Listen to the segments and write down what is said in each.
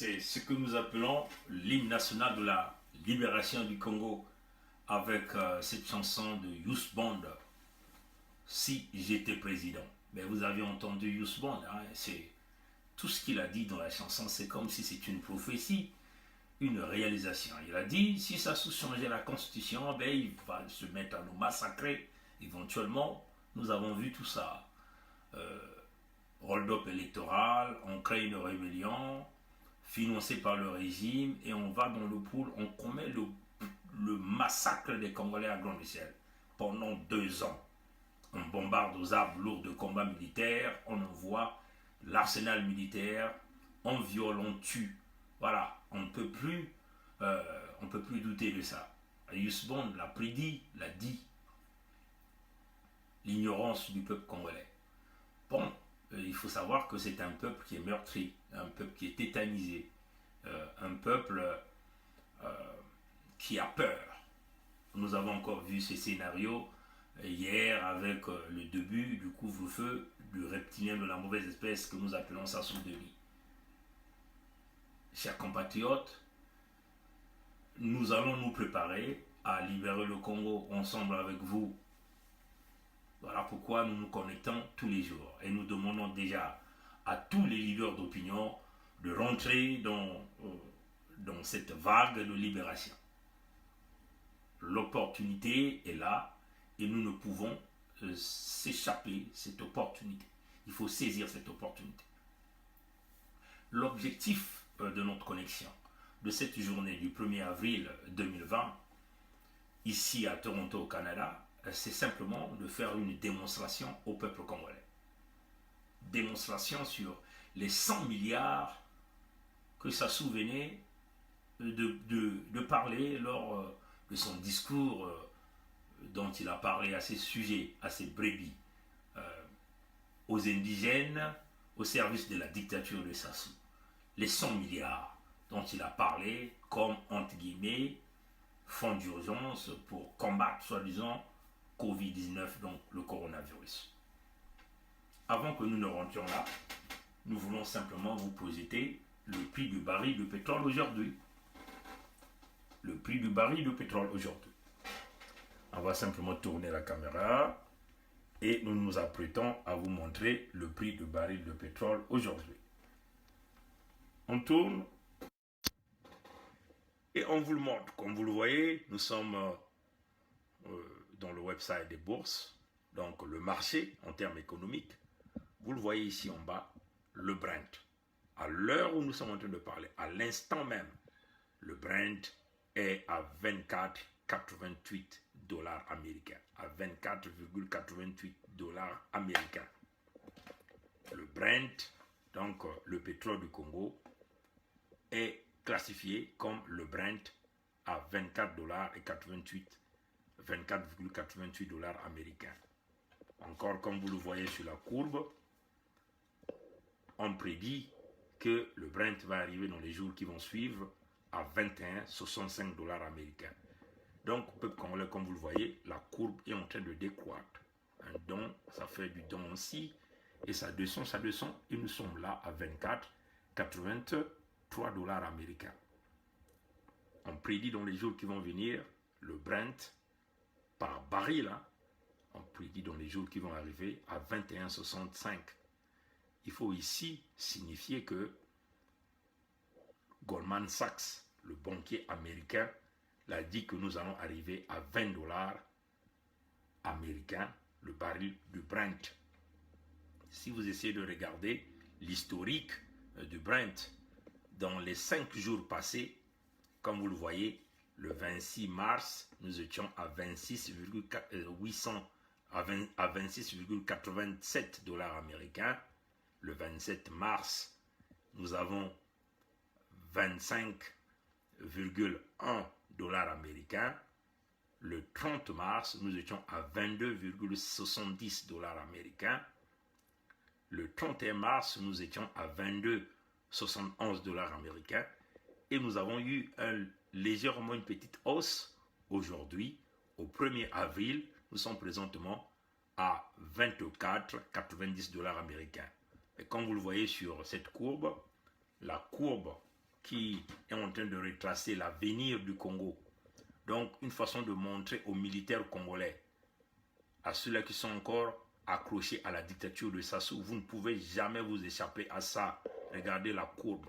c'est ce que nous appelons l'hymne national de la libération du Congo avec cette chanson de Youth Bond, Si j'étais président. Mais vous avez entendu Youth Bond, hein, c'est tout ce qu'il a dit dans la chanson, c'est comme si c'était une prophétie, une réalisation. Il a dit, si ça changeait la constitution, ben, il va se mettre à nous massacrer. Éventuellement, nous avons vu tout ça. Hold-up électoral, on crée une rébellion, financée par le régime, et on va dans le pool, on commet le massacre des Congolais à grande échelle pendant 2 ans. On bombarde aux armes lourds de combat militaire, on envoie l'arsenal militaire, on viole, on tue. Voilà, on ne peut plus douter de ça. Yusbond l'a prédit, l'a dit. L'ignorance du peuple congolais. Bon, il faut savoir que c'est un peuple qui est meurtri, un peuple qui est tétanisé, un peuple qui a peur. Nous avons encore vu ces scénarios hier avec le début du couvre-feu du reptilien de la mauvaise espèce que nous appelons Sassou Denis. Chers compatriotes, nous allons nous préparer à libérer le Congo ensemble avec vous. Voilà pourquoi nous nous connectons tous les jours et nous demandons déjà à tous les leaders d'opinion de rentrer dans cette vague de libération. L'opportunité est là et nous ne pouvons s'échapper cette opportunité. Il faut saisir cette opportunité. L'objectif de notre connexion de cette journée du 1er avril 2020, ici à Toronto, au Canada, c'est simplement de faire une démonstration au peuple congolais. Démonstration sur les 100 milliards que Sassou venait de parler lors de son discours dont il a parlé à ces sujets, à ces brebis, aux indigènes, au service de la dictature de Sassou. Les 100 milliards dont il a parlé comme, entre guillemets, fonds d'urgence pour combattre, soi-disant, Covid-19, donc le coronavirus. Avant que nous ne rentrions là, nous voulons simplement vous projeter le prix du baril de pétrole aujourd'hui. Le prix du baril de pétrole aujourd'hui. On va simplement tourner la caméra et nous nous apprêtons à vous montrer le prix du baril de pétrole aujourd'hui. On tourne et on vous le montre. Comme vous le voyez, nous sommes dans le website des bourses, donc le marché en termes économiques. Vous le voyez ici en bas, le Brent. À l'heure où nous sommes en train de parler, à l'instant même, le Brent est à 24,88 dollars américains. À 24,88 dollars américains. Le Brent, donc le pétrole du Congo, est classifié comme le Brent à 24,88 dollars américains. Encore comme vous le voyez sur la courbe, on prédit que le Brent va arriver dans les jours qui vont suivre à 21,65 dollars américains. Donc, peuple congolais, comme vous le voyez, la courbe est en train de décroître. Un don, ça fait du don aussi, et ça descend, et nous sommes là à 24,83 dollars américains. On prédit dans les jours qui vont venir, le Brent, par baril, hein, on prédit dans les jours qui vont arriver à 21,65. Il faut ici signifier que Goldman Sachs, le banquier américain, l'a dit que nous allons arriver à 20 dollars américains le baril du Brent. Si vous essayez de regarder l'historique du Brent dans les 5 jours passés, comme vous le voyez, le 26 mars, nous étions à 26,87 dollars américains. Le 27 mars, nous avons 25,1 dollars américains. Le 30 mars, nous étions à 22,70 dollars américains. Le 31 mars, nous étions à 22,71 dollars américains. Et nous avons eu légèrement une petite hausse aujourd'hui. Au 1er avril, nous sommes présentement à 24,90 dollars américains. Et comme vous le voyez sur cette courbe, la courbe qui est en train de retracer l'avenir du Congo. Donc, une façon de montrer aux militaires congolais, à ceux-là qui sont encore accrochés à la dictature de Sassou, vous ne pouvez jamais vous échapper à ça. Regardez la courbe.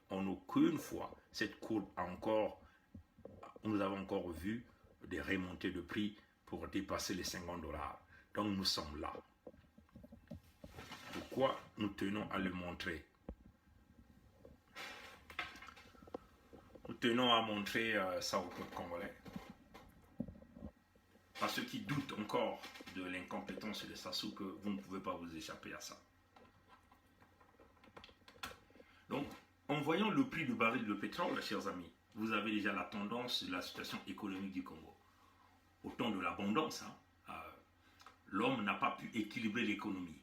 En aucune fois, cette courbe a encore, nous avons encore vu des remontées de prix pour dépasser les 50 $. Donc, nous sommes là. Pourquoi nous tenons à le montrer? Nous tenons à montrer ça au peuple congolais. À ceux qui doutent encore de l'incompétence de Sassou, que vous ne pouvez pas vous échapper à ça. Donc, en voyant le prix du baril de pétrole, chers amis, vous avez déjà la tendance de la situation économique du Congo. Au temps de l'abondance, l'homme n'a pas pu équilibrer l'économie.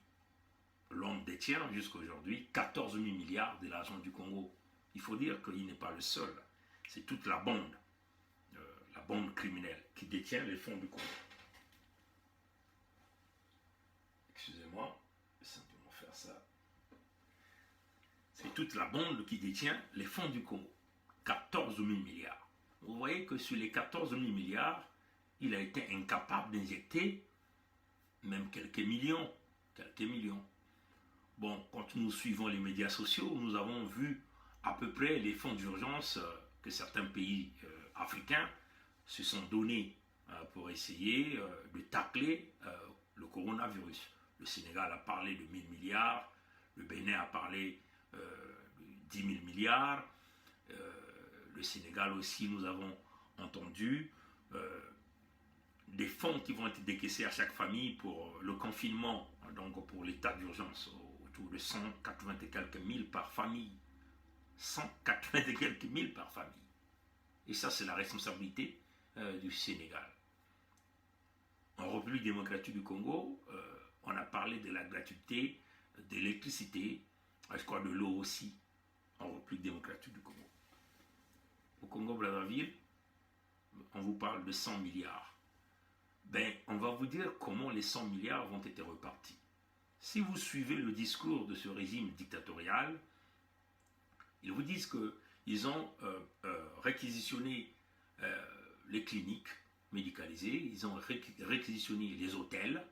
L'homme détient jusqu'à aujourd'hui 14 000 milliards de l'argent du Congo. Il faut dire qu'il n'est pas le seul. C'est toute la bande criminelle qui détient les fonds du Congo. Excusez-moi, je vais simplement faire ça. C'est toute la bande qui détient les fonds du Congo. 14 000 milliards. Vous voyez que sur les 14 000 milliards, il a été incapable d'injecter même quelques millions. Bon, quand nous suivons les médias sociaux, nous avons vu à peu près les fonds d'urgence que certains pays africains se sont donnés pour essayer de tacler le coronavirus. Le Sénégal a parlé de 1 000 milliards, le Bénin a parlé de 10 000 milliards, le Sénégal aussi, nous avons entendu des fonds qui vont être décaissés à chaque famille pour le confinement, donc pour l'état d'urgence, autour de 180 et quelques mille par famille. 180 et quelques mille par famille. Et ça, c'est la responsabilité du Sénégal. En République démocratique du Congo, on a parlé de la gratuité de l'électricité, je crois de l'eau aussi, en République démocratique du Congo. Au Congo-Brazzaville, on vous parle de 100 milliards. Ben, on va vous dire comment les 100 milliards vont être repartis. Si vous suivez le discours de ce régime dictatorial, ils vous disent qu'ils ont réquisitionné les cliniques médicalisées, ils ont réquisitionné les hôtels,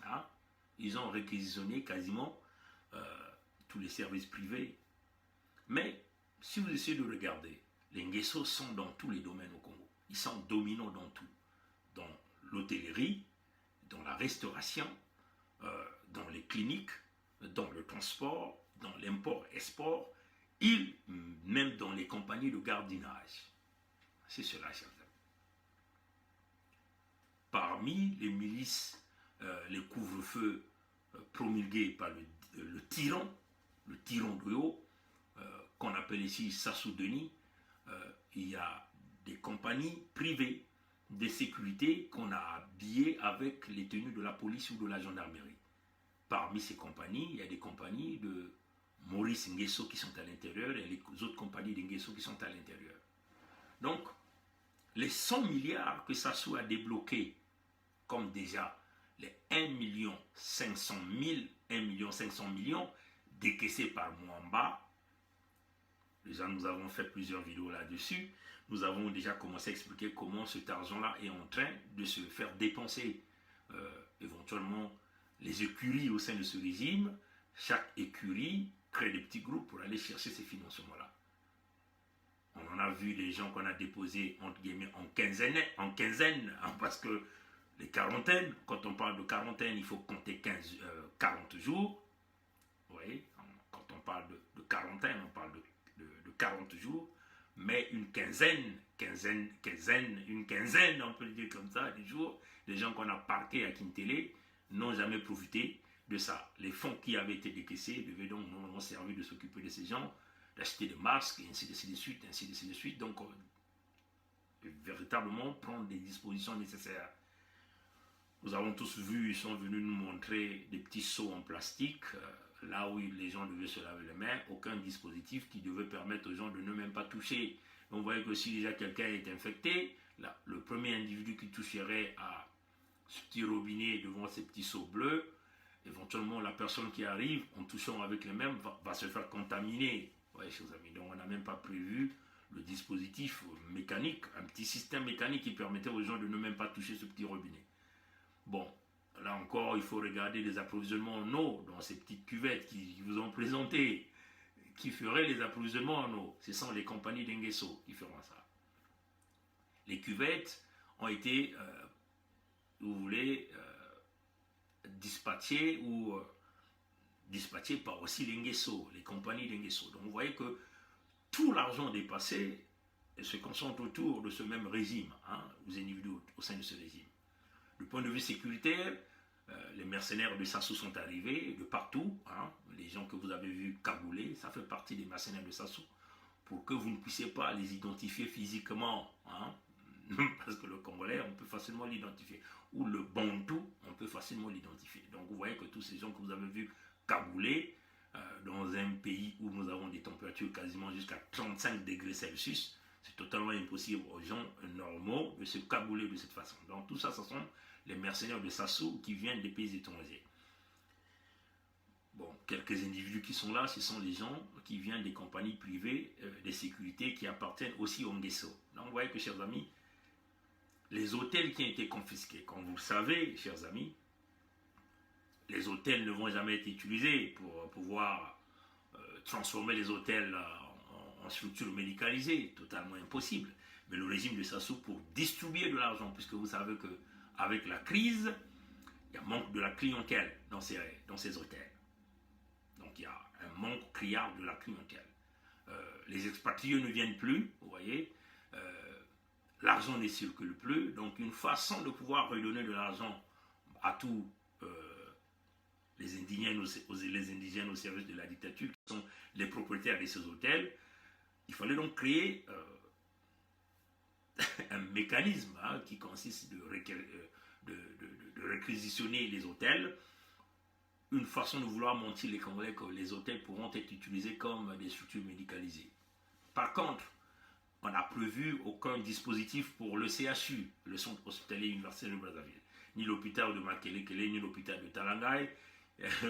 hein, ils ont réquisitionné quasiment tous les services privés. Mais si vous essayez de regarder, les Nguessos sont dans tous les domaines au Congo. Ils sont dominants dans tout. Dans l'hôtellerie, dans la restauration, dans les cliniques, dans le transport, dans l'import-export, même dans les compagnies de gardiennage. C'est cela, chers amis. Parmi les milices, les couvre-feux promulgués par le tyran de haut, qu'on appelle ici Sassou Denis, il y a des compagnies privées de sécurité qu'on a habillées avec les tenues de la police ou de la gendarmerie. Parmi ces compagnies, il y a des compagnies de Maurice Nguesso qui sont à l'intérieur et les autres compagnies de Nguesso qui sont à l'intérieur. Donc, les 100 milliards que Sassou a débloqués, comme déjà les 1 500 000 décaissés par Mwamba, déjà nous avons fait plusieurs vidéos là-dessus, nous avons déjà commencé à expliquer comment cet argent-là est en train de se faire dépenser. Éventuellement, les écuries au sein de ce régime, chaque écurie crée des petits groupes pour aller chercher ces financements-là. On en a vu des gens qu'on a déposés entre guillemets en quinzaine, hein, parce que les quarantaines, quand on parle de quarantaine, il faut compter 40 jours. Vous voyez, quand on parle de quarantaine, on parle de 40 jours, mais une quinzaine, on peut le dire comme ça, des jours, les gens qu'on a parqués à Kintélé n'ont jamais profité de ça. Les fonds qui avaient été décaissés devaient donc normalement servir de s'occuper de ces gens, d'acheter des masques, et ainsi de suite. Donc, véritablement prendre des dispositions nécessaires. Nous avons tous vu, ils sont venus nous montrer des petits seaux en plastique, là où les gens devaient se laver les mains, aucun dispositif qui devait permettre aux gens de ne même pas toucher. On voyait que si déjà quelqu'un est infecté, là, le premier individu qui toucherait à ce petit robinet devant ces petits seaux bleus, éventuellement la personne qui arrive en touchant avec les mêmes va se faire contaminer. Ouais, chers amis. Donc on n'a même pas prévu le dispositif mécanique, un petit système mécanique qui permettait aux gens de ne même pas toucher ce petit robinet. Bon, là encore, il faut regarder les approvisionnements en eau dans ces petites cuvettes qui vous ont présenté, qui feraient les approvisionnements en eau. Ce sont les compagnies d'Engeso qui feront ça. Les cuvettes ont été, vous voulez, dispatchées par aussi l'Engeso, les compagnies d'Engeso. Donc vous voyez que tout l'argent dépassé se concentre autour de ce même régime, aux individus au sein de ce régime. Du point de vue sécuritaire, les mercenaires de Sassou sont arrivés de partout. Les gens que vous avez vus cagoulés, ça fait partie des mercenaires de Sassou. Pour que vous ne puissiez pas les identifier physiquement. Parce que le Congolais, on peut facilement l'identifier. Ou le Bantou, on peut facilement l'identifier. Donc vous voyez que tous ces gens que vous avez vus cagoulés, dans un pays où nous avons des températures quasiment jusqu'à 35 degrés Celsius, c'est totalement impossible aux gens normaux de se cabouler de cette façon. Donc tout ça, ce sont les mercenaires de Sassou qui viennent des pays étrangers. Bon, quelques individus qui sont là, ce sont les gens qui viennent des compagnies privées de sécurité qui appartiennent aussi au Ngeso. Donc vous voyez que, chers amis, les hôtels qui ont été confisqués, comme vous le savez, chers amis, les hôtels ne vont jamais être utilisés pour pouvoir transformer les hôtels en structures médicalisées, totalement impossible. Mais le régime de Sassou, pour distribuer de l'argent, puisque vous savez qu'avec la crise, il y a un manque de la clientèle dans ces hôtels. Donc il y a un manque criard de la clientèle. Les expatriés ne viennent plus, vous voyez. L'argent ne circule plus. Donc une façon de pouvoir redonner de l'argent à tous les indigènes au service de la dictature, qui sont les propriétaires de ces hôtels, il fallait donc créer un mécanisme qui consiste de réquisitionner les hôtels, une façon de vouloir mentir les Congolais que les hôtels pourront être utilisés comme des structures médicalisées. Par contre, on n'a prévu aucun dispositif pour le CHU, le Centre Hospitalier Universitaire de Brazzaville, ni l'hôpital de Makelekele, ni l'hôpital de Talangaï,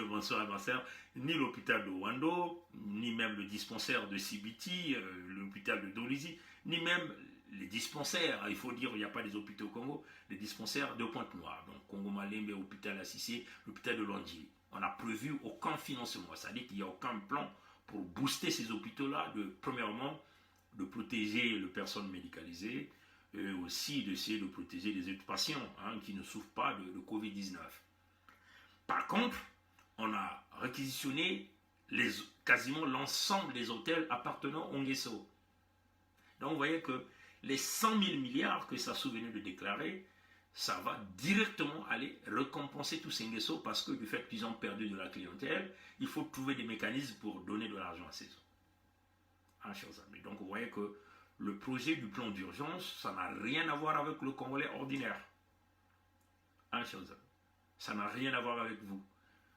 bonsoir ma soeur, ni l'hôpital de Wando, ni même le dispensaire de Sibiti, l'hôpital de Dolizy, ni même les dispensaires, il faut dire, il n'y a pas des hôpitaux au Congo, les dispensaires de Pointe-Noire, donc Congo Malembe, hôpital Assissé, l'hôpital de Londji. On n'a prévu aucun financement, c'est-à-dire qu'il n'y a aucun plan pour booster ces hôpitaux-là, premièrement, de protéger les personnes médicalisées, et aussi d'essayer de protéger les autres patients qui ne souffrent pas de Covid-19. Par contre, on a réquisitionné quasiment l'ensemble des hôtels appartenant au Ngeso. Donc vous voyez que les 100 000 milliards que Sassou venait de déclarer, ça va directement aller récompenser tous ces Ngeso parce que du fait qu'ils ont perdu de la clientèle, il faut trouver des mécanismes pour donner de l'argent à ces gens. Chers amis. Donc vous voyez que le projet du plan d'urgence, ça n'a rien à voir avec le Congolais ordinaire. Chers amis. Ça n'a rien à voir avec vous.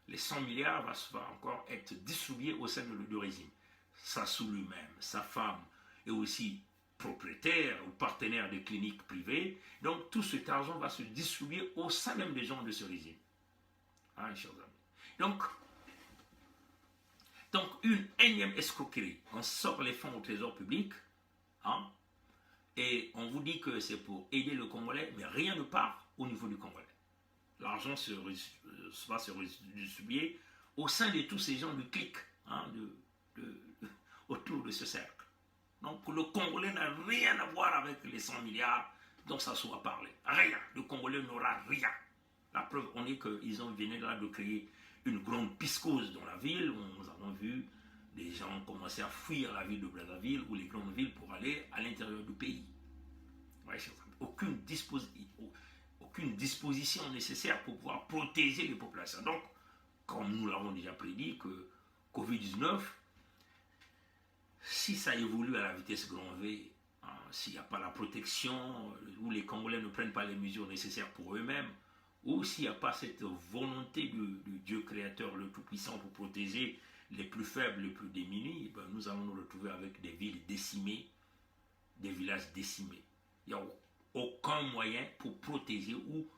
Les 100 milliards vont encore être distribués au sein du régime. Sassou lui-même, sa femme et aussi propriétaire ou partenaire des cliniques privées. Donc tout cet argent va se distribuer au sein même des gens de ce régime. Chers amis. Donc une énième escroquerie. On sort les fonds au trésor public et on vous dit que c'est pour aider le Congolais, mais rien ne part au niveau du Congolais. L'argent va se redistribuer au sein de tous ces gens du clic, autour de ce cercle. Donc le Congolais n'a rien à voir avec les 100 milliards dont Sassou a parlé. Rien. Le Congolais n'aura rien. La preuve en est qu'ils venaient là de créer une grande piscose dans la ville, où nous avons vu des gens commencer à fuir la ville de Brazzaville ou les grandes villes pour aller à l'intérieur du pays. Ouais, aucune disposition nécessaire pour pouvoir protéger les populations. Donc, comme nous l'avons déjà prédit, que Covid-19, si ça évolue à la vitesse grand V, s'il n'y a pas la protection, ou les Congolais ne prennent pas les mesures nécessaires pour eux-mêmes, ou s'il n'y a pas cette volonté du Dieu créateur le Tout-Puissant pour protéger les plus faibles, les plus démunis, nous allons nous retrouver avec des villes décimées, des villages décimés. Il n'y a aucun moyen pour protéger ou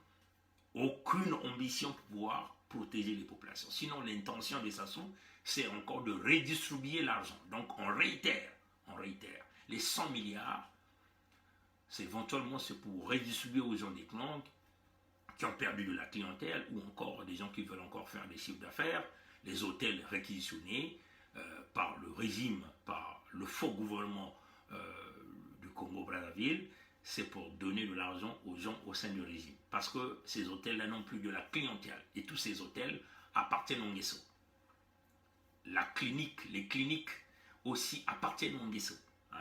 aucune ambition pour pouvoir protéger les populations. Sinon, l'intention des Sassou, c'est encore de redistribuer l'argent. Donc, on réitère. Les 100 milliards, c'est éventuellement pour redistribuer aux gens des clans qui ont perdu de la clientèle ou encore des gens qui veulent encore faire des chiffres d'affaires, les hôtels réquisitionnés par le régime, par le faux gouvernement du Congo-Brazzaville, c'est pour donner de l'argent aux gens au sein du régime. Parce que ces hôtels-là n'ont plus de la clientèle. Et tous ces hôtels appartiennent au Nguesso. Les cliniques aussi appartiennent au Nguesso.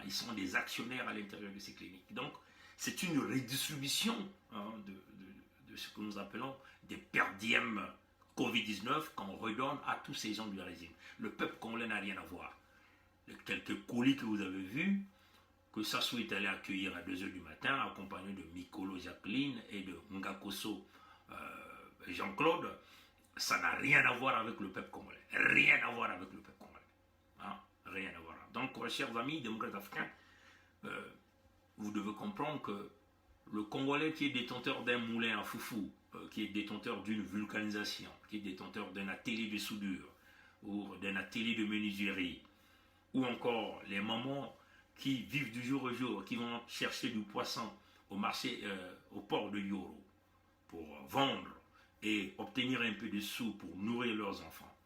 Ils sont des actionnaires à l'intérieur de ces cliniques. Donc, c'est une redistribution de ce que nous appelons des perdièmes Covid-19 qu'on redonne à tous ces gens du régime. Le peuple congolais n'a rien à voir. Les quelques colis que vous avez vus, que Sassou est allé accueillir à 2h du matin, accompagné de Mikolo Jacqueline et de Ngakoso Jean-Claude, ça n'a rien à voir avec le peuple congolais. Rien à voir avec le peuple congolais. Rien à voir. Donc, chers amis démocrates africains, vous devez comprendre que le Congolais qui est détenteur d'un moulin à foufou, qui est détenteur d'une vulcanisation, qui est détenteur d'un atelier de soudure, ou d'un atelier de menuiserie, ou encore les mamans qui vivent du jour au jour, qui vont chercher du poisson au marché, au port de Yoro, pour vendre et obtenir un peu de sous pour nourrir leurs enfants.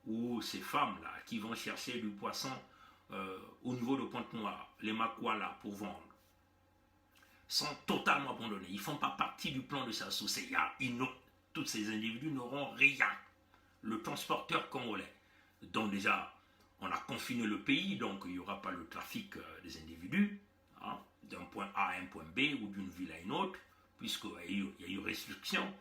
Ou ces femmes-là qui vont chercher du poisson au niveau de Pointe-Noire, les Makwala pour vendre, sont totalement abandonnés. Ils ne font pas partie du plan de Sassou. Tous ces individus n'auront rien. Le transporteur congolais, dont déjà on a confiné le pays, donc il n'y aura pas le trafic des individus, d'un point A à un point B ou d'une ville à une autre, puisqu'il y a eu restriction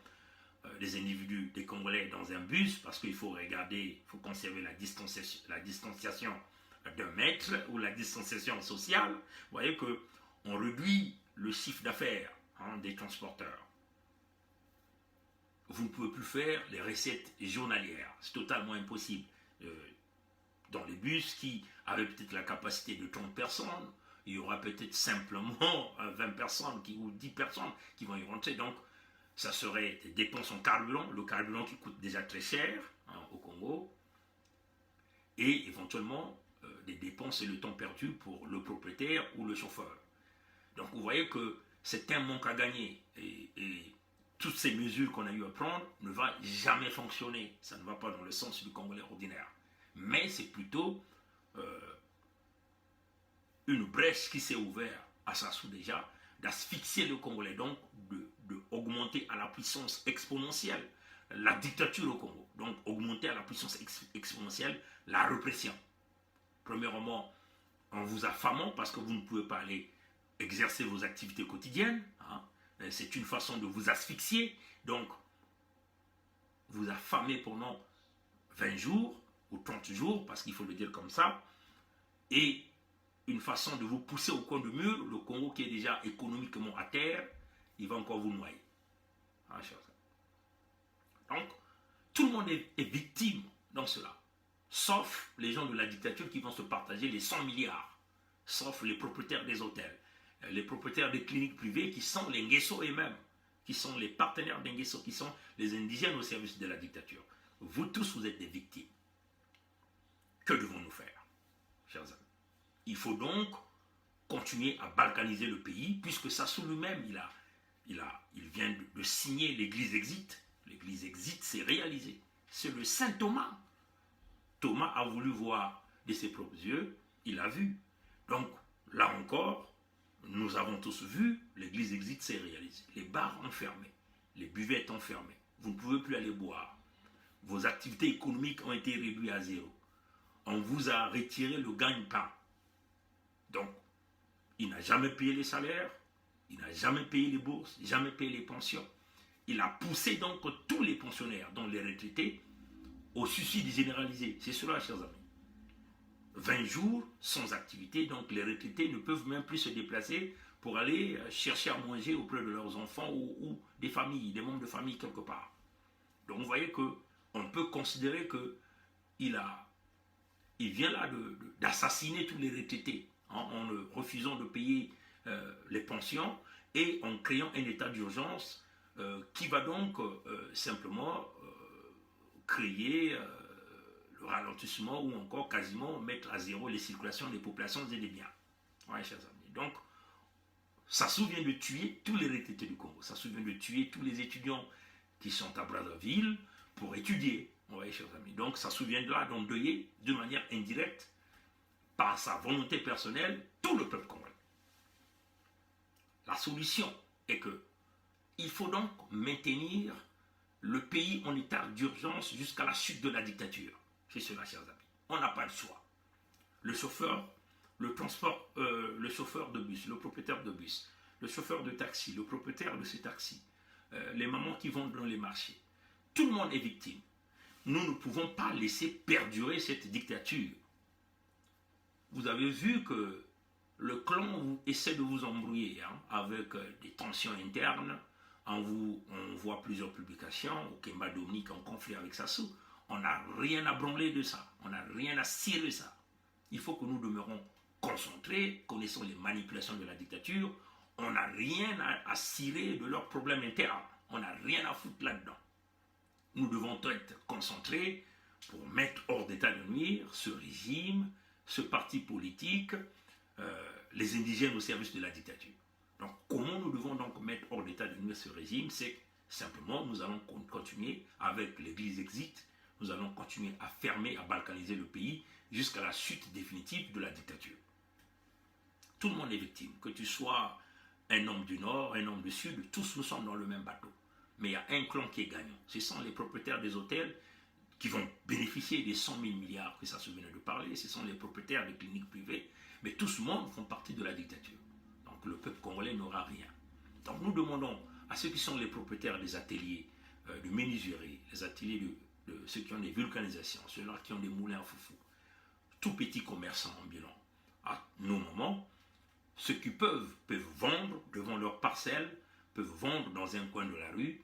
des individus, des Congolais dans un bus, parce qu'il faut regarder, il faut conserver la distanciation d'un mètre ou la distanciation sociale. Vous voyez qu'on réduit le chiffre d'affaires des transporteurs. Vous ne pouvez plus faire les recettes journalières, c'est totalement impossible. Dans les bus qui avaient peut-être la capacité de 30 personnes, il y aura peut-être simplement 20 personnes ou 10 personnes qui vont y rentrer. Donc, ça serait des dépenses en carburant, le carburant qui coûte déjà très cher au Congo, et éventuellement des dépenses et le temps perdu pour le propriétaire ou le chauffeur. Donc, vous voyez que c'est un manque à gagner. Et toutes ces mesures qu'on a eu à prendre ne vont jamais fonctionner. Ça ne va pas dans le sens du Congolais ordinaire. Mais c'est plutôt une brèche qui s'est ouverte à Sassou déjà, d'asphyxier le Congolais, donc de augmenter à la puissance exponentielle la dictature au Congo, donc augmenter à la puissance exponentielle la répression. Premièrement, en vous affamant parce que vous ne pouvez pas aller exercer vos activités quotidiennes, c'est une façon de vous asphyxier, donc vous affamer pendant 20 jours ou 30 jours, parce qu'il faut le dire comme ça, et une façon de vous pousser au coin du mur, le Congo qui est déjà économiquement à terre, il va encore vous noyer. Donc, tout le monde est victime dans cela, sauf les gens de la dictature qui vont se partager les 100 milliards, sauf les propriétaires des hôtels, les propriétaires des cliniques privées qui sont les Nguesso eux-mêmes, qui sont les partenaires des Nguesso, qui sont les indigènes au service de la dictature. Vous tous, vous êtes des victimes. Que devons-nous faire, chers amis? Il faut donc continuer à balkaniser le pays, puisque Sassou lui-même, il vient de signer l'Église Exit. L'Église Exit s'est réalisée. C'est le Saint Thomas. Thomas a voulu voir de ses propres yeux, il a vu. Donc, là encore, nous avons tous vu, l'Église Exit s'est réalisée. Les bars ont fermé, les buvettes ont fermé. Vous ne pouvez plus aller boire. Vos activités économiques ont été réduites à zéro. On vous a retiré le gagne-pain. Donc, il n'a jamais payé les salaires, il n'a jamais payé les bourses, jamais payé les pensions. Il a poussé donc tous les pensionnaires, dont les retraités, au suicide généralisé. C'est cela, chers amis. 20 jours sans activité, donc les retraités ne peuvent même plus se déplacer pour aller chercher à manger auprès de leurs enfants ou des familles, des membres de famille quelque part. Donc, vous voyez qu'on peut considérer qu'il vient là d'assassiner tous les retraités en refusant de payer les pensions et en créant un état d'urgence qui va donc simplement créer le ralentissement ou encore quasiment mettre à zéro les circulations des populations et des biens. Ouais, chers amis. Donc, ça souvient de tuer tous les retraités du Congo. Ça souvient de tuer tous les étudiants qui sont à Brazzaville pour étudier. Ouais, chers amis. Donc, ça souvient de là d'endeuiller de manière indirecte, par sa volonté personnelle, tout le peuple congolais. La solution est que il faut donc maintenir le pays en état d'urgence jusqu'à la chute de la dictature. C'est cela, chers amis. On n'a pas le choix. Le chauffeur, le chauffeur de bus, le propriétaire de bus, le chauffeur de taxi, le propriétaire de ces taxis, les mamans qui vont dans les marchés, tout le monde est victime. Nous ne pouvons pas laisser perdurer cette dictature. Vous avez vu que le clan essaie de vous embrouiller avec des tensions internes. On voit plusieurs publications, au Kemba Dominique en conflit avec Sassou. On n'a rien à branler de ça. On n'a rien à cirer de ça. Il faut que nous demeurons concentrés, connaissons les manipulations de la dictature. On n'a rien à cirer de leurs problèmes internes. On n'a rien à foutre là-dedans. Nous devons être concentrés pour mettre hors d'état de nuire ce régime, ce parti politique, les indigènes au service de la dictature. Donc, comment nous devons donc mettre hors d'état de nuire ce régime? C'est simplement, nous allons continuer avec l'église exit, nous allons continuer à fermer, à balkaniser le pays jusqu'à la chute définitive de la dictature. Tout le monde est victime, que tu sois un homme du Nord, un homme du Sud, tous nous sommes dans le même bateau. Mais il y a un clan qui est gagnant. Ce sont les propriétaires des hôtels qui vont bénéficier des 100 000 milliards que ça se venait de parler. Ce sont les propriétaires des cliniques privées. Mais tout ce monde font partie de la dictature. Donc le peuple congolais n'aura rien. Donc nous demandons à ceux qui sont les propriétaires des ateliers de menuiserie, les ateliers de ceux qui ont des vulcanisations, ceux-là qui ont des moulins à foufou, tout petits commerçants ambulants, à nos moments, ceux qui peuvent vendre devant leur parcelle, peuvent vendre dans un coin de la rue.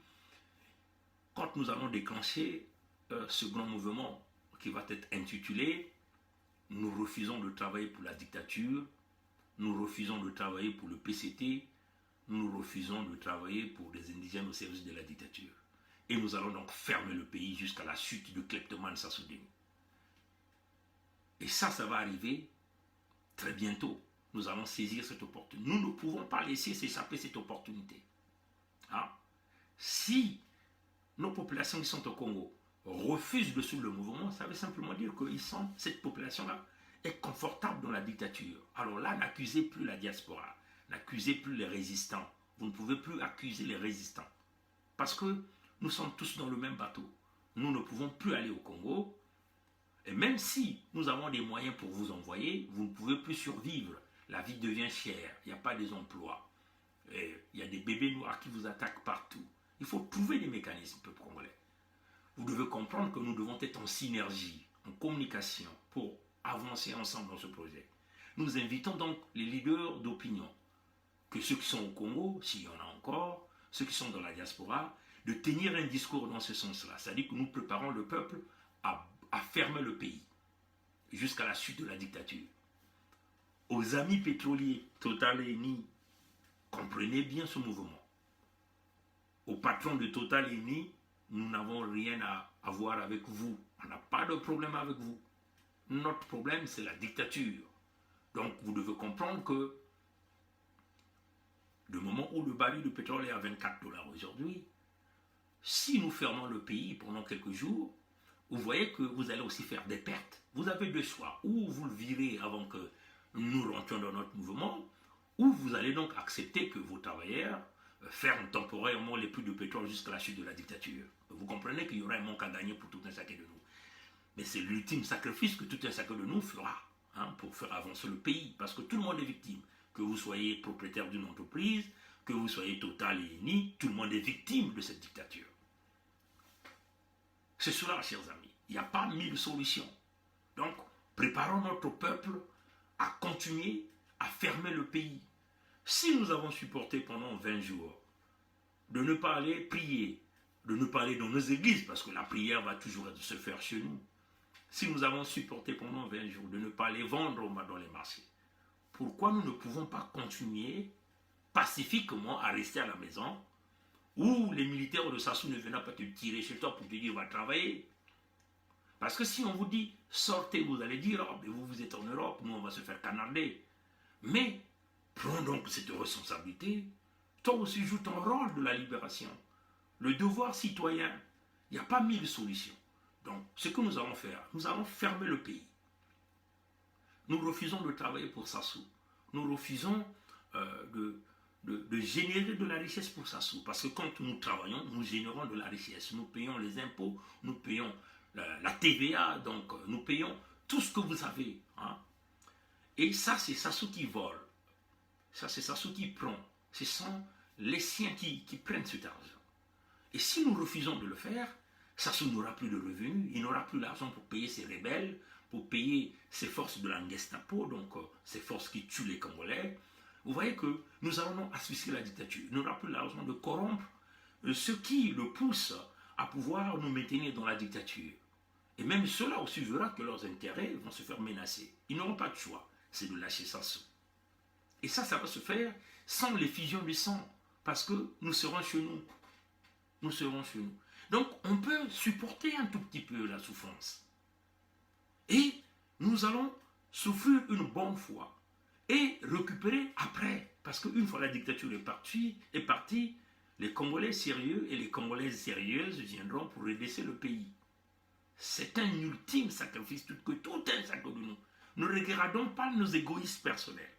Quand nous allons déclencher ce grand mouvement qui va être intitulé « Nous refusons de travailler pour la dictature, nous refusons de travailler pour le PCT, nous refusons de travailler pour des indigènes au service de la dictature. » Et nous allons donc fermer le pays jusqu'à la chute du kleptomane Sassou Nguesso. Et ça va arriver très bientôt. Nous allons saisir cette opportunité. Nous ne pouvons pas laisser s'échapper cette opportunité. Si nos populations qui sont au Congo refusent de suivre le mouvement, ça veut simplement dire que cette population-là est confortable dans la dictature. Alors là, n'accusez plus la diaspora, n'accusez plus les résistants. Vous ne pouvez plus accuser les résistants. Parce que nous sommes tous dans le même bateau. Nous ne pouvons plus aller au Congo. Et même si nous avons des moyens pour vous envoyer, vous ne pouvez plus survivre. La vie devient chère, il n'y a pas des emplois. Et il y a des bébés noirs qui vous attaquent partout. Il faut trouver des mécanismes, peuple congolais. Vous devez comprendre que nous devons être en synergie, en communication, pour avancer ensemble dans ce projet. Nous invitons donc les leaders d'opinion, que ceux qui sont au Congo, s'il y en a encore, ceux qui sont dans la diaspora, de tenir un discours dans ce sens-là. C'est-à-dire que nous préparons le peuple à fermer le pays jusqu'à la chute de la dictature. Aux amis pétroliers, Total et Eni, comprenez bien ce mouvement. Aux patrons de Total et Eni, nous n'avons rien à voir avec vous. On n'a pas de problème avec vous. Notre problème, c'est la dictature. Donc, vous devez comprendre que le moment où le baril de pétrole est à 24 $ aujourd'hui, si nous fermons le pays pendant quelques jours, vous voyez que vous allez aussi faire des pertes. Vous avez deux choix. Ou vous le virez avant que nous rentrions dans notre mouvement, ou vous allez donc accepter que vos travailleurs ferment temporairement les puits de pétrole jusqu'à la chute de la dictature. Vous comprenez qu'il y aura un manque à gagner pour tout un chacun de nous. Mais c'est l'ultime sacrifice que tout un chacun de nous fera pour faire avancer le pays. Parce que tout le monde est victime. Que vous soyez propriétaire d'une entreprise, que vous soyez Total et Eni, tout le monde est victime de cette dictature. C'est cela, chers amis. Il n'y a pas mille solutions. Donc, préparons notre peuple à continuer à fermer le pays. Si nous avons supporté pendant 20 jours de ne pas aller prier, de ne pas aller dans nos églises, parce que la prière va toujours se faire chez nous. Si nous avons supporté pendant 20 jours de ne pas aller vendre dans les marchés, pourquoi nous ne pouvons pas continuer pacifiquement à rester à la maison où les militaires de Sassou ne viennent pas te tirer chez toi pour te dire va travailler? Parce que si on vous dit sortez, vous allez dire oh, mais vous êtes en Europe, nous on va se faire canarder. Mais prends donc cette responsabilité. Toi aussi joue ton rôle de la libération. Le devoir citoyen. Il n'y a pas mille solutions. Donc ce que nous allons faire, nous allons fermer le pays. Nous refusons de travailler pour Sassou. Nous refusons de générer de la richesse pour Sassou. Parce que quand nous travaillons, nous générons de la richesse. Nous payons les impôts, nous payons la TVA, donc nous payons tout ce que vous avez. Hein. Et ça, c'est Sassou qui vole. Ça, c'est Sassou qui prend. Ce sont les siens qui prennent cet argent. Et si nous refusons de le faire, Sassou n'aura plus de revenus, il n'aura plus l'argent pour payer ses rebelles, pour payer ses forces de la Gestapo, donc ces forces qui tuent les Congolais. Vous voyez que nous allons asphyxier la dictature. Il n'aura plus l'argent de corrompre ceux qui le poussent à pouvoir nous maintenir dans la dictature. Et même ceux-là aussi verront que leurs intérêts vont se faire menacer. Ils n'auront pas de choix, c'est de lâcher Sassou. Et ça va se faire sans l'effusion du sang, parce que nous serons chez nous. Nous serons chez nous. Donc, on peut supporter un tout petit peu la souffrance. Et nous allons souffrir une bonne fois et récupérer après. Parce qu'une fois la dictature est partie, les Congolais sérieux et les Congolaises sérieuses viendront pour redresser le pays. C'est un ultime sacrifice que tout un chacun de nous. Ne regardons pas nos égoïsmes personnels.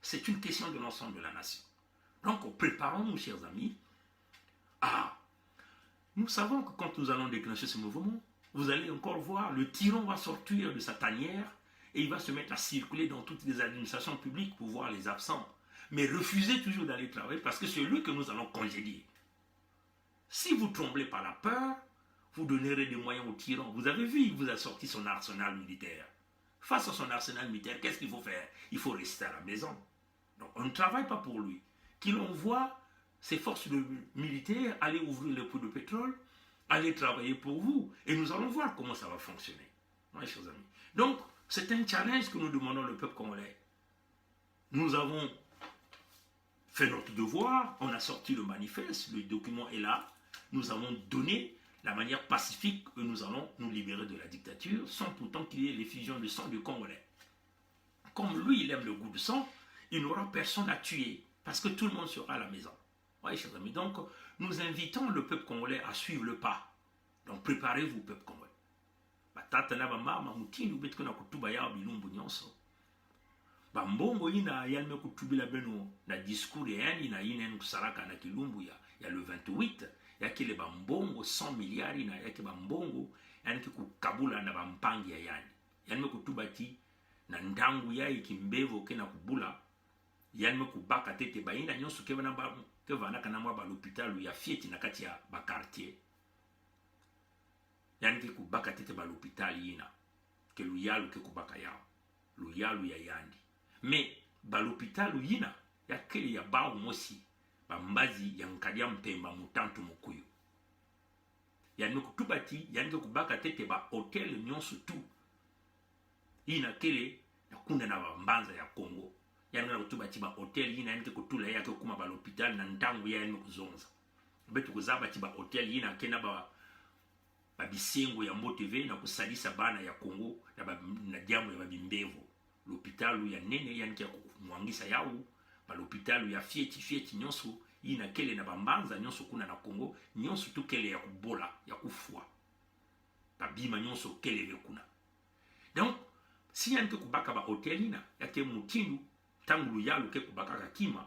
C'est une question de l'ensemble de la nation. Donc, préparons-nous, chers amis, à... Nous savons que quand nous allons déclencher ce mouvement, vous allez encore voir, le tyran va sortir de sa tanière et il va se mettre à circuler dans toutes les administrations publiques pour voir les absents. Mais refusez toujours d'aller travailler parce que c'est lui que nous allons congédier. Si vous tremblez par la peur, vous donnerez des moyens au tyran. Vous avez vu, il vous a sorti son arsenal militaire. Face à son arsenal militaire, qu'est-ce qu'il faut faire? Il faut rester à la maison. Donc on ne travaille pas pour lui. Qu'il envoie ces forces militaires aller ouvrir le puits de pétrole, aller travailler pour vous. Et nous allons voir comment ça va fonctionner. Oui, chers amis. Donc, c'est un challenge que nous demandons au peuple congolais. Nous avons fait notre devoir, on a sorti le manifeste, le document est là. Nous avons donné la manière pacifique que nous allons nous libérer de la dictature sans pourtant qu'il y ait l'effusion de sang du Congolais. Comme lui, il aime le goût de sang, il n'aura personne à tuer parce que tout le monde sera à la maison. Oui, chers amis. Donc, nous invitons le peuple congolais à suivre le pas. Donc, préparez-vous, peuple congolais. Batata na bamama mutini ubetuko na kutuba yao bilumbu nyonso. Bambongo ina yalme kutubila beno na discours yani na ina kusaraka na kilumbu ya le 28 yake le bambongo 100 milliards na yake bambongo yani kukabula na bampangi ya yani. Yalme kutuba ti na ndangu ya ikimbevo ke na kubula yalme kubaka tete baina nyonso ke bana ba ke vana kana mwa ba l'hôpital ya fieti na kati ya ba quartier. Yani ke kubaka tete ba l'hôpital yina ke luyalu ke kubaka yao luyalu ya yandi mais ba l'hôpital yina ya kele ya ba mosi ba mbazi ya nkadia mpemba mutantu mukuyu yani kutubati yani ke kubaka tete ba hotel nyonso tu yina kele ya kunda na ba mbanza ya Congo yani na kutubati ba hotel yina yani ke kutula ya ke kuma ba l'hôpital na ntangu ya yani kuzonza betu kuzaba ti ba hotel yina kena ba bisengo ya MoTV na kusalisa bana ya Congo na diamu ya babimbevo l'hôpital ya nene yani kia kumwangisa yao ba l'hôpital ya fieti nyonso ina kele na bambanza nyonso kuna na Congo nyonso tu kele ya kubola ya kufua babima nyonso kele ve kuna. Donc si yanke kubaka ba hotelina yake mutindu tangu luyalu ke kubaka kakima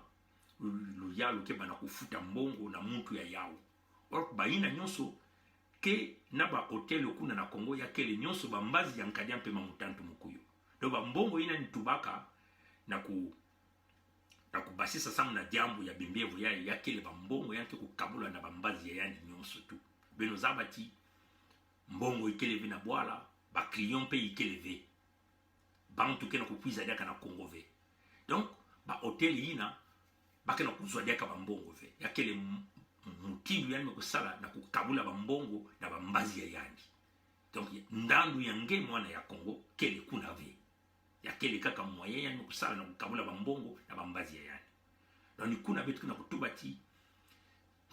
luyalu ke bana kufuta mbongo na muntu ya yao or baina nyonso ke na ba hotel kuna na Congo ya kele nyonso ba mbazi ya nkadia mpema mutantu mukuyo do ba mbongo ina nitubaka na kubasisa samu na diambu ya bimbevu ya kele ba mbongo yanke kukabula na ba mbazi ya yani nyonso tu beno zabati mbongo ikeleve na bwala ba client pe ikeleve bantu kena kupuiza daka na Congo ve. Donc ba hotel ina bakena kuzwa daka ba mbongo ve ya kele mutindu yani kusala na kukabula bambongo na bambazi ya yani. Donc ndandu ya nge mwana ya Congo kele kuna ve ya kele kaka moyen yani kusala na kukabula bambongo na bambazi ya yani. Donc kuna betu kuna kutubati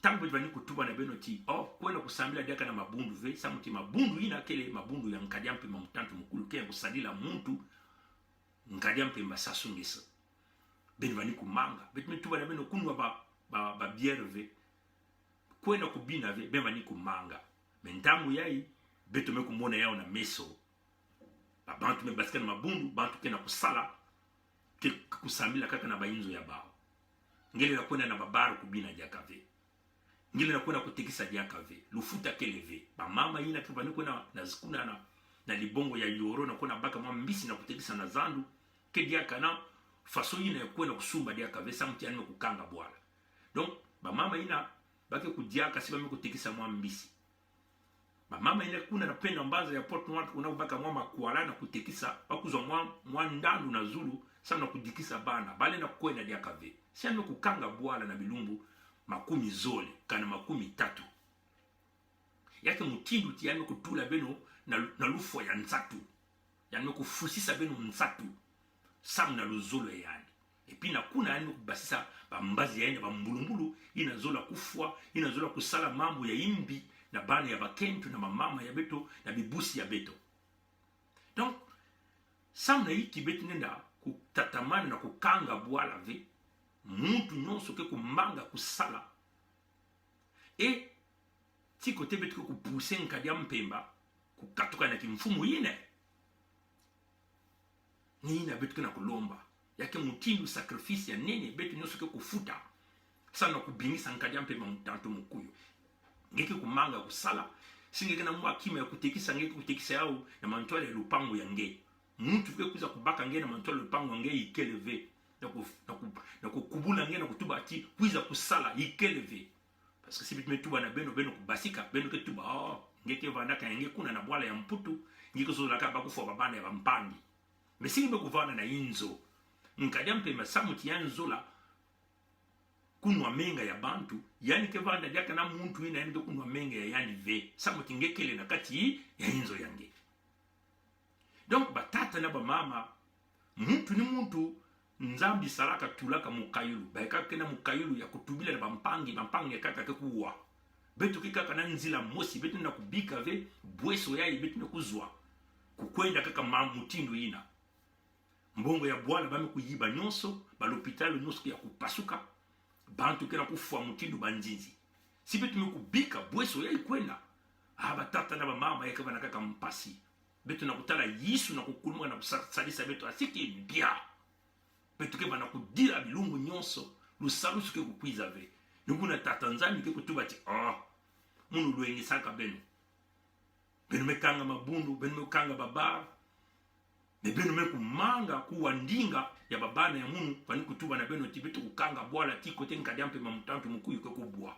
tangu bani kutuba na beno ti kwenda kusambila diaka na mabundu ve samuti mabundu ina kele mabundu ya nkadiampe mamutantu mukulu kene kusalila muntu nkadiampe masasungisa beni bani kumanga betu tuba na beno kunwa ba bière ve kwenda kubina ve beni bani kumanga mentangu yai betu me kumona yao na meso bantu me basika na mabundu bantu kena kusala ke kusambila kaka na bayinzo ya bao ngele na kwenda na babaru kubina diaka ve ngile na kwenda kutikisa diaka ve lufuta keleve ba mama ina kibani kwenda na zikuna na libongo ya yoro na kwenda baka mwa mbisi na kutikisa na zandu ke diaka na faso ina ya kwenda kusumba diaka ve samti ane kukanga bwala donc ba mama ina bake kudiaka siba me kutikisa mwa mbisi ba mama ina kuna na penda mbaza ya Port Noir kuna baka mwa makuala na kutikisa bakuzwa mwa ndandu na zulu sana kudikisa bana bale na kwenda diaka ve si ane kukanga bwala na bilumbu makumi zole kana makumi tatu yake mutindu ti yame kutula beno na lufo ya nzatu yame kufusisa beno nzatu sam na luzolo yani epi na kuna yame kubasisa bambazi yaende bambulumbulu ina zola kufwa ina zola kusala mambo ya imbi na bana ya bakentu na mamama ya beto na bibusi ya beto donc sam na iki beto nenda kutatamana na kukanga bwala ve muntu nyonso ke kumanga kusala e ti kote betu ko pousser nkadia mpemba kukatoka na kimfumu yine ni na betu na kulomba yake mutindu sacrifice ya nene betu nyonso ke kufuta sana kubingisa nkadia mpemba mutanto mukuyo ngeke kumanga kusala singeke na mwa kima ya kutekisa ngeke kutekisa yao na mantwale ya lupango ya nge muntu ke kuza kubaka nge na mantwale ya lupango ya nge ikeleve na kukubula ngena kutuba ati kuiza kusala ikeleve parce que si bitu metuba na beno kubasika beno ke tuba ngeke vanda ka nge kuna na bwala ya mputu ngeke zo laka bakufo babana ya bampangi mais si ngekuvana na inzo nkadia mpema samuti yanzola kunwa menga ya bantu yani ke vanda diaka na muntu ina ndo kunwa menga ya yani ve samuti ngekele na kati ya inzo yange donc batata na ba mama muntu ni muntu nzambi salaka tulaka mukayulu baika kena mukayulu ya kutubila na bampangi ya kaka ke kuwa betu kika na nzila mosi betu na kubika ve bweso yayi betu na kuzwa kukwenda kaka mutindo ina mbongo ya bwala bame kuyiba nyonso ba l'hôpital nyonso ya kupasuka bantu kena kufwa mutindo banzinzi si betu me kubika bweso yayi kwenda batata na ba mama yake bana kaka mpasi betu na kutala yisu na kukuluma na kusalisa betu asiki bia betu ke bana kudira bilungu nyonso lusalu suke kukwiza ve nukuna tatanzami ke kutuba ti munu luengi saka benu mekanga mabundu benu mekanga babar benu mekumanga kuwa ndinga ya babana ya munu fani kutuba na benu ti betu kukanga bwala ti kote nkadiampe mamutantu mukuyu ke kubwa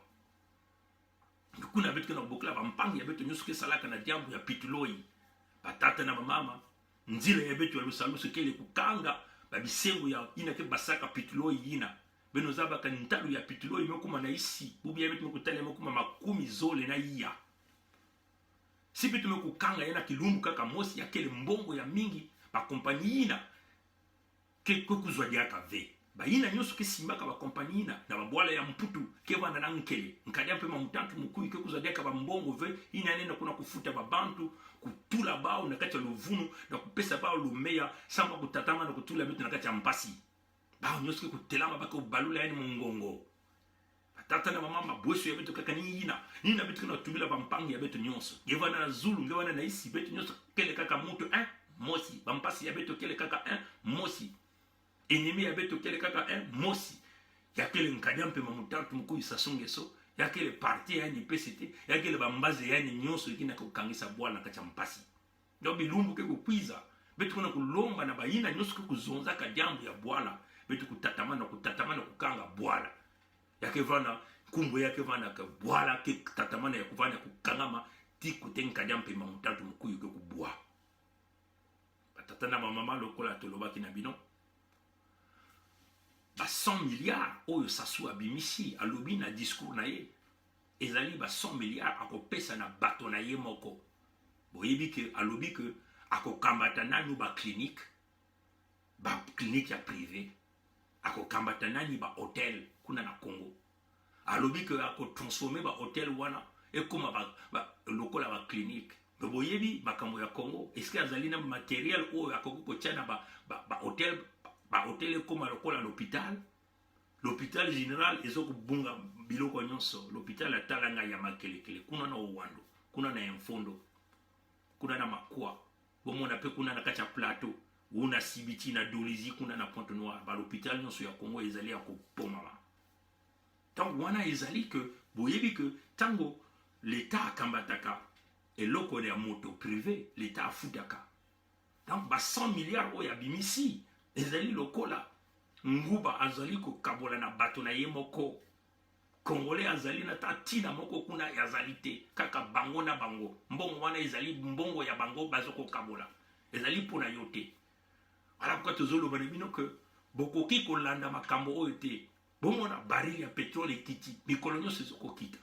nukuna betu ke na kubokla bampangi ya betu nyonso ke salaka na diambu ya pituloi batata na mamama nzile ya betu ya lusalu suke le kukanga babisengu ya ina ke basaka pituloi ina beno zaba kantalu ya pituloi mekuma na isi bubi ya betu mekutale mekuma makumi zole na iya si betu mekukanga yana kilumbu kaka mosi ya kele mbongo ya mingi ba kompani ina ke kuzwa diaka ve ba ina nyoso ke simbaka ba kompani ina na babwala ya mputu ke bana na nkele nkadia mpema mutantu mukuyi ke kuzwa diaka ba mbongo ve ina nenda kuna kufuta babantu kutula bao na kati ya luvunu na kupesa bao lumeya samba kutatama na kutula bitu na kati ya mpasi bao nyoso ke kutelama baka ubalula yani mungongo batata na mama bweso ya bitu kaka nina bitu kana tumila bampangi ya bitu nyonso ngevana na zulu ngevana na isi bitu nyonso kele kaka mutu mosi bampasi ya bitu kele kaka mosi ennemi ya bitu kele kaka mosi ya kele nkadia mpema mutantu mukuyi sasungeso ya kele parti yani PCT ya kele bambaze yani nyonso ikina kukangisa bwala kacha mpasi ndo bilumbu ke kukwiza betu kuna kulomba na bayina nyonso ke kuzonza ka jambo ya bwala betu kutatamana kukanga bwala yake vana kumbo yake vana ka bwala ke tatamana ya kuvana kukangama tiku tenka jampe mamutantu mukuyu ke kubwa batatana mama lokola tolobaki na bino ba 100 milliards oyo sasu abimisi alobi na discours na ye ezali ba 100 milliards akopesa na bato na ye moko boyebi ke alobi ke akokambata nanu ba clinique ya privé akokambata nani ba hotel kuna na Congo alobi que ako transformer ba hôtel wana et comme ba lokola ba clinique mais boyebi makambo ya Congo est-ce que azali na matériel o akoko ko tiana ba hôtel comme lokola l'hôpital général ezoko bunga biloko nyonso l'hôpital atalanga ya makelekele kuna na owando kuna na Mfondo kuna na Makwa bomona pe kuna na kacha plateau una Sibiti na Dolizi kuna na Pointe Noire ba l'hôpital nyonso ya Congo ezali ya kopoma donc wana ezali que boyebi que tango l'état akambataka eloko ya moto privé l'état afutaka donc ba 100 milliards o ya bimisi ezali lokola nguba azali ko kabola na bato na ye moko Congolais azali na tatina moko kuna yazali te kaka bango na bango mbongo wana ezali mbongo ya bango bazoko kabola ezali pona yote voilà pourquoi tozoloba na bino que bokoki kolanda makambo oyo te bomona baril ya pétrole ekiti mikolo nyonso ezokokita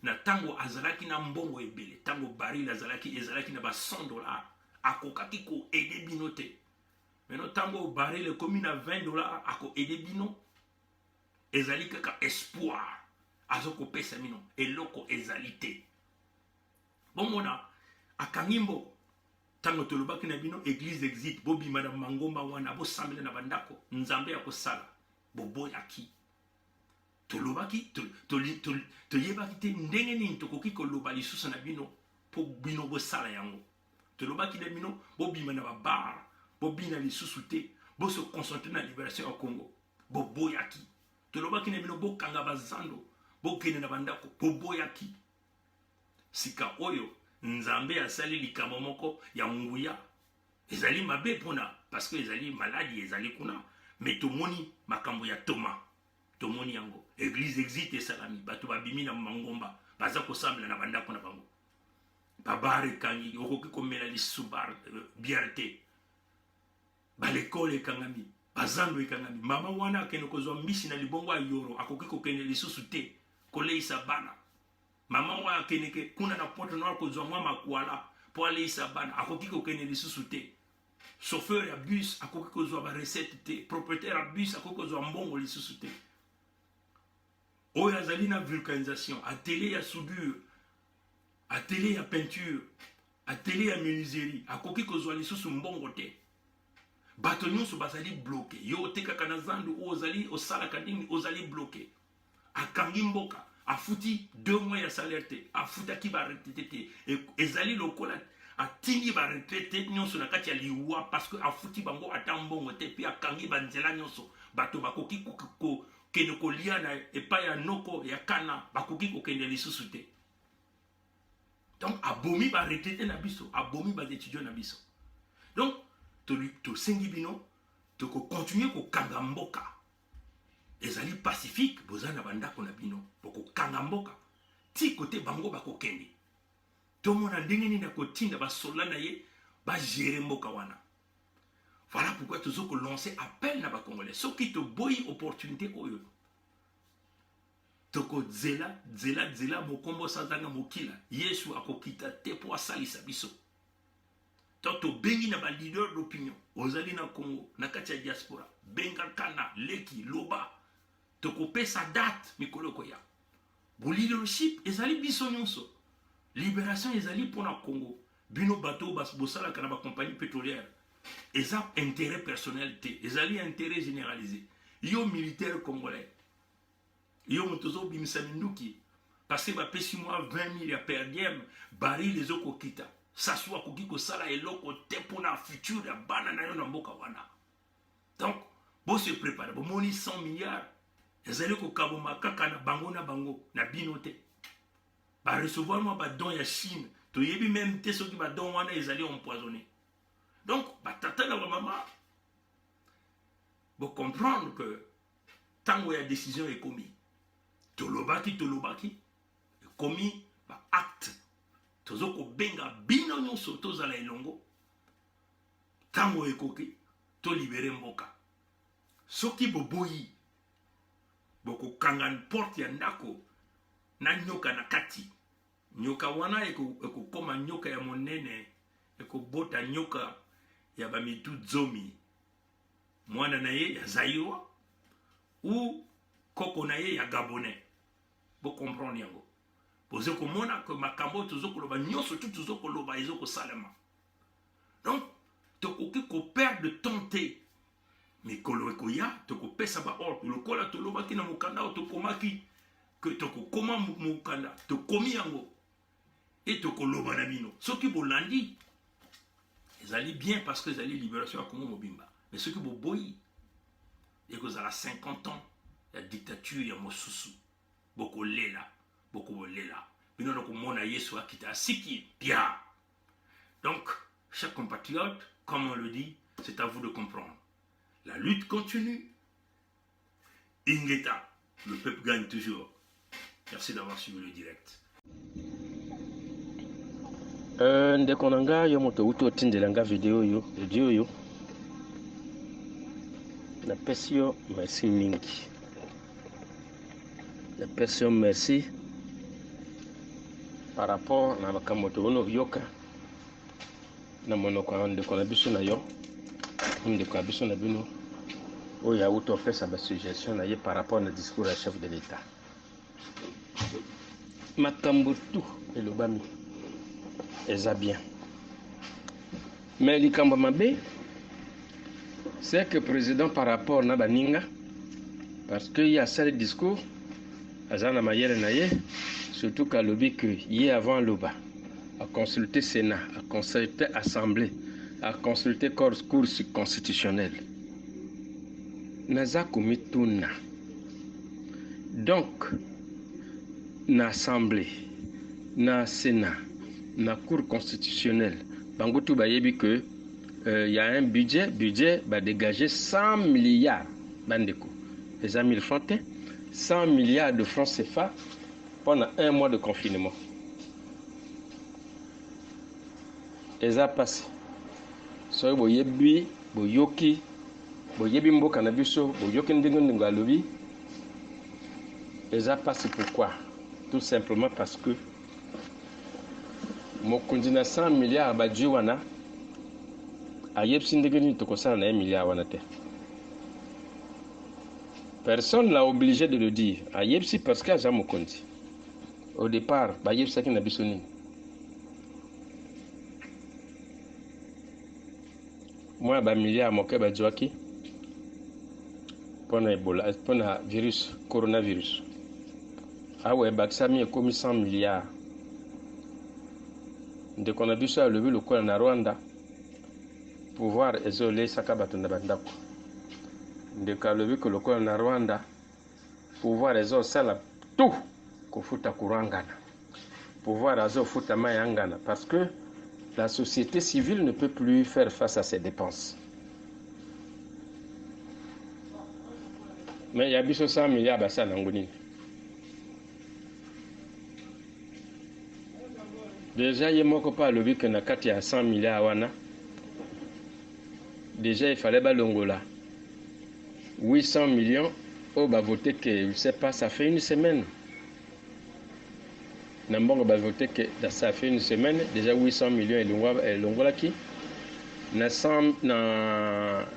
na tango azalaki na mbongo ebele tango baril ezalaki na ba $100 akokaki ko aider bino te maintenant tango baril ekomi na $20 ako aider bino ezali kaka espoir azokopesa bino eloko ezali te bomona akangi mbongo tango tolobaki na bino église exit bobima na mangomba wana bosambela na bandako nzambe ya kosala boboyaki tolobaki toyebaki te ndenge nini tokoki koloba lisusu na bino po bino bosala yango tolobaki na bino bobima na babar bobina lisusu te bose concentrer na libération ya Congo boboyaki tolobaki na bino bokanga bazando bokende na bandako boboyaki sika oyo nzambe asali likambo moko ya nguya ezali mabe pona parce que ezali maladie ezali kuna mais tomoni makambo ya Thomas tomoni yango église exit esalami bato babimi na mangomba baza kosambela na bandako na bango babare kangi okoki komela lisubar biarte balekole ekangami bazando ekangami mama wana akende kozwa mbisi na libongo ya yoro akoki kokende lisusu te koleisa bana mama wana akende kuna na Pointe Noire kozwa mwa makwala po aleisa bana akoki kokende lisusu te chauffeur ya bus akoki kozwa ba recette te propriétaire ya bus akoki kozwa mbongo lisusu te oyo azali na vulcanisation atelier ya soudure atelier ya peinture atelier ya menuiserie akoki kozwa lisusu mbongo te bato nyonso bazali bloqué yo te kaka na zandu ozali osalaka nini ozali bloqué akangi mboka afuti 2 mois ya salaire te afutaki ba retraité te ezali lokola atindi ba retraité nyonso na kati ya liwa parce que afuti bango ata mbongo te pe akangi banzela nyonso bato bakoki kende kolia na epai ya noko ya kana bakoki kokende lisusu te donc abomi ba retraité na biso abomi ba étudiant na biso donc tosengi bino tokokcontinue kokanga mboka ezali pacifique boza na bandako na bino bokokanga mboka ti kote bango bakokende tomona ndenge nini akotinda basola na ye bagere mboka wana voilà pourquoi tozoko lancer appel na bakongolais soki toboyi opportunité oyo toko zela mokombo sanzanga mokila yesu akokita te po asalisa biso toto bengi na ba leader d'opinion ozali na Congo na kati ya diaspora benga kana leki loba toko pesa date mikolo ko ya bu leadership ezali biso nyonso libération ezali pona Congo bino bato bosala kana ba compagnie pétrolière eza intérêt personnel te ezali intérêt généralisé yo militaire congolais yo motozo bimisa minduki parce que ba pesi moi 20 000 ya per diem bari les okokita s'assoit koki ko sala eloko te pona futur ya bana na yo na mboka wana donc bo se prépare bo moni 100 milliards ezali ko kaboma kaka na bango na bino te ba recevoir moi ba don ya Chine to yebi même te soki ba don wana ezali empoisonné donc ba tata na maman bo comprendre que tango ya décision est commis tolobaki commis ba acte tozoko benga bino nyonso tozala elongo tango ekoki to libérer mboka soki boboyi boko kanga porte ya ndako na nyoka na kati nyoka wana ekokoma nyoka ya monene ekobota nyoka ya bamitu zomi mwana na ye ya Zaïwa ou koko na ye ya Gabonais Vous comprenez. Vous avez compris que makambo tozokoloba nyonso tout tozokoloba ezoko salama. Donc, tokoki ko perdre ton temps. Mais koloko ya toko pesa ba ordre lokola toloba ki na mukanda tokomaki que toko koma mukanda tokomi yango et tokoloba na bino. Soki bolandi ils allaient bien parce que ils allaient libération à Congo Mobimba. Mais ceux qui bo boyi et que ça a 50 ans la dictature ya mosusu boko lela bino na komona Yesu akita siki pia. Donc chers compatriotes, comme on le dit, c'est à vous de comprendre. La lutte continue. Ingeta, le peuple gagne toujours. Merci d'avoir suivi le direct. Ndeko nanga yo moto uto tindelanga video yo na pesio merci mingi na pesio merci par rapport na bakamoto ono yoka na monoko ndeko na biso na yo ndeko na biso na bino oya uto pesa ba suggestion na ye par rapport na discours à chef de l'État makambo tout elobami eza bien. Mais likambo mabe c'est que président par rapport na baninga parce que il y a ça le discours azana mayele na ye surtout qu'à lobby que hier avant loba à consulter Sénat, à consulter Assemblée, à consulter Cour constitutionnelle. Naza komituna. Donc na Assemblée, na Sénat, na Cour constitutionnelle, bangotu bayebi que y a un budget va dégager 100 milliards bandeko. Les amis le francs 100 milliards de francs CFA pendant un mois de confinement. Eza passé. So boyebi, boyoki, boyebi mboka na biso, boyoki ndingo alobi. Eza passé pourquoi? Tout simplement parce que mokundi na 100 milliards badji wana ayebsi ndenge nini tokosala na 1 milliard wana te. Personne l'a obligé de le dire. Ayebsi parce que aza mokundi. Au départ, bayebsaki na biso nini. Moi ba milliard moke badjwaki pona Ebola, pona virus, coronavirus. Awe baksami ekomi 100 milliards. De qu'on a vu ça, le vu le coin na Rwanda, pouvoir isoler Sakabato na bandako. De qu'on a vu que le coin na Rwanda, pouvoir isoler ça là tout, kofuta kurangana. Pouvoir isoler futa mayangana. Parce que la société civile ne peut plus faire face à ces dépenses. Mais il y a 100 milliards de ça dans le déjà, il n'y a pas le but que y a 100 milliards wana. Déjà, il fallait balongola. 800 millions, oh, bah, voter que, je ne sais pas, ça fait une semaine. Nambongo va voter que ça fait une semaine, déjà 800 millions et longola qui na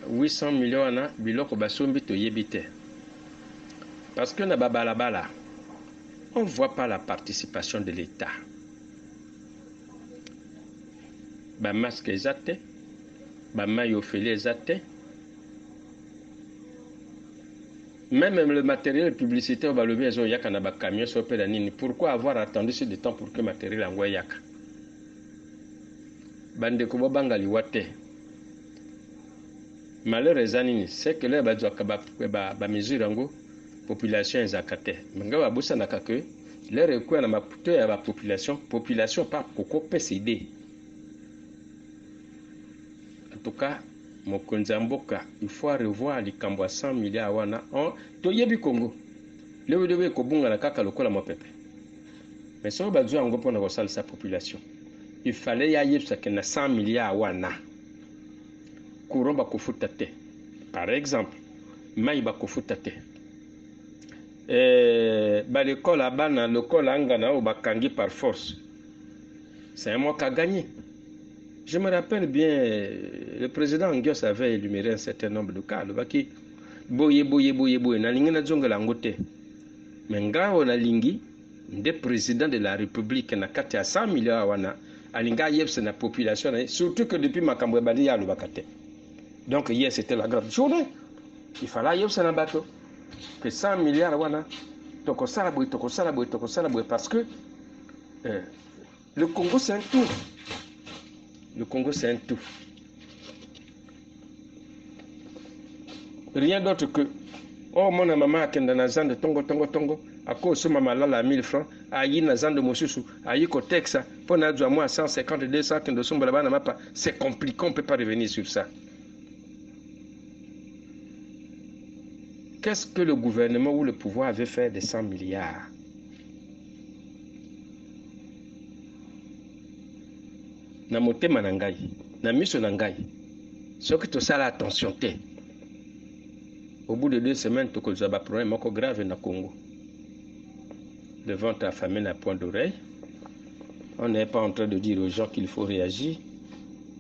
800 millions na biloko basombi to yebite. Parce que na babalabala, on ne voit pas la participation de l'État. Ba masque ezate, ba maillot fêlé ezate. Même le matériel publicitaire va lever les yaka na ba camion so pe nini. Pourquoi avoir attendu ce temps pour que le matériel envoie yaka? Bande ko bangali wate. Malheureusement, c'est que là ba mesure ngo population ezakate. Menga ba busa na que les recours na maputo ya ba population par koko PCD. En tout cas, Mokonzamboka, il faut revoir les Kambo 100 milliards wana. To yebi Congo. Le dewe kobunga na kaka lokola mo pepe. Mais si on a besoin de pour sa population, il fallait y aller sur 100 milliards wana. Courant ba kofutate. Par exemple, maïba kofutate. Ba l'école à bana, l'école angana ou bakangi par force. C'est un mois qu'a gagné. Je me rappelle bien, le président Angios avait énuméré un certain nombre de cas. Le boye, na lingi na zonga langote. Mais nga on a lingi, des présidents de la République na kati ya 100 milliards wana alinga yebse na population surtout que depuis makambo bali ya lobakate. Donc hier c'était la grande journée. Il fallait yebse na bato que 100 milliards wana tokosala boy parce que le Congo c'est un tout. Le Congo c'est un tout. Rien d'autre que oh mon maman a kenda na zande tongo ako so mama lala 1000 francs ayi na zande mosusu ayi ko texte pour na dwa moi 150 200 kendo somba bana mapa c'est compliqué, on peut pas revenir sur ça. Qu'est-ce que le gouvernement ou le pouvoir avait fait de 100 milliards? Na motema na ngai na miso na ngai soki tosala attention te. Au bout de 2 semaines, tu as un problème grave dans le Congo. Le ventre affamé n'a point d'oreille. On n'est pas en train de dire aux gens qu'il faut réagir.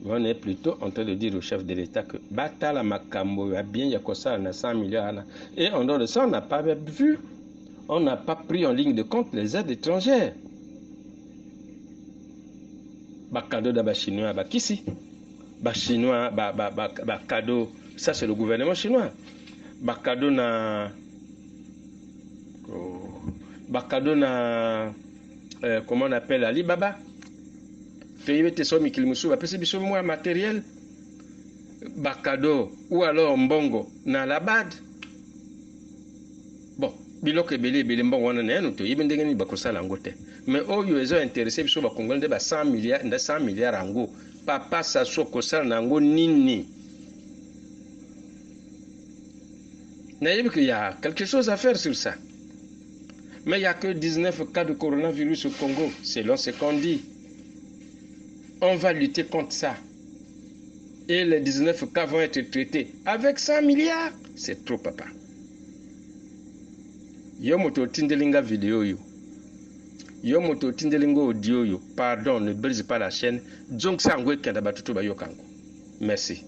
Mais on est plutôt en train de dire au chef de l'État que Batala Makambo a bien Yakosa na 100 milliards. Et en dehors de ça, on n'a pas vu. On n'a pas pris en ligne de compte les aides étrangères. Cadeau d'aba chinois, Kisi. Chinois, cadeau. Ça, c'est le gouvernement chinois. Bakado na comment on appelle Alibaba. Pays te somi kilmusu ba pesi biso moi matériel bakado ou alors mbongo na labad. Bon, biloko belé mbongo wana na to yibe ndenge ni bakosala ngote. Mais oyo ezo intéressé biso ba Congolais de ba 100 milliards ango. Papa sa soko sala nango nini. Il y a quelque chose à faire sur ça. Mais il n'y a que 19 cas de coronavirus au Congo, selon ce qu'on dit. On va lutter contre ça. Et les 19 cas vont être traités avec 100 milliards. C'est trop, papa. Yomoto tindelinga vidéo yo. Yomoto tindelinga audio yo. Pardon, ne brise pas la chaîne. Donc ça ngwe kenda batutu bayokango. Merci.